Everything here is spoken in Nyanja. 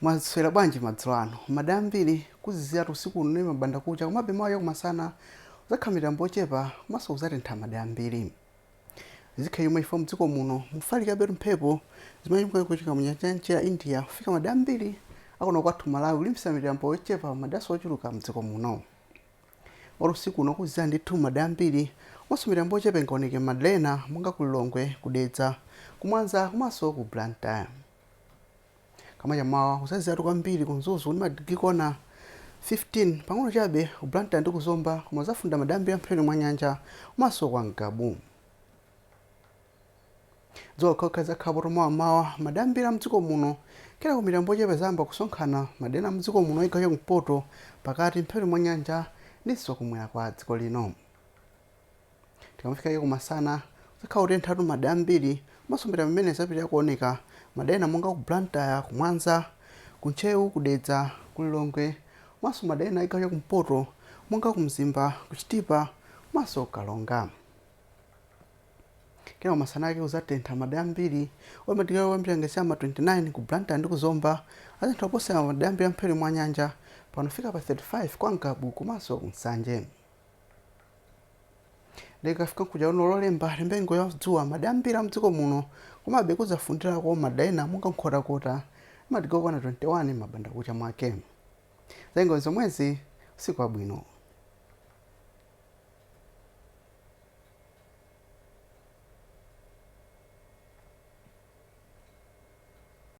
Mwaswera bwanji madzulo ano madambiri kuzizira usiku uno mabanda kucha komabe mawa kumasana zakhamira mbochepa komanso kuzatentha madambiri zikhe yomwe ifo mdziko muno mufalika betu mphepo zimayimwe kuchika munyanja ya India kufika madambiri akona kwathu Malawi kulimbisa mitambo yochepa madaso ochuluka mdziko muno oro usiku uno kuzizira ndithu madambiri komanso mitambo yochepa ingaoneke Madlena monga kulilongwe kudedza kumwanza komanso ku Blantyre kama jamawa kuzazira kwambiri kunzuzu ni madigikona 15 pang'ono chabe ku Blantyre ndi kuzomba koma zafunda madambiri ampheni mwa nyanja komanso kwa Ngabu dzuwa kokhaza khaboro mawa madambiri mdziko muno kera ku mitambo yochepa zamba kusonkhana madena mdziko muno igayo kumpoto pakati mpheni mwa nyanja ndiso kumwera kwa dziko lino tikamafika kumasana zakha utenthatu madambiri masombera mmene zapita kuoneka madena monga ku Blantyre kumwanza kunchewu kudedza kulilongwe maso madena igayo kumpoto monga kumzimba kuchitipa maso kalonga kena masana ake uzatentha madambiri omadikira kwambira ngesama 29 ku Blantyre ndi kuzomba azinthu aposera madambiri ampheni mwa nyanja panofika pa 35 kwa Ngabu komanso Nsanje lekafika kuja uno lolemba lembengo ya dzuwa madambiri mdziko muno komabe kuzafundira kwa madena monga nkhotakota madigokwana 21 mabanda kucha mwake zengo zomwezi usiku wabwino.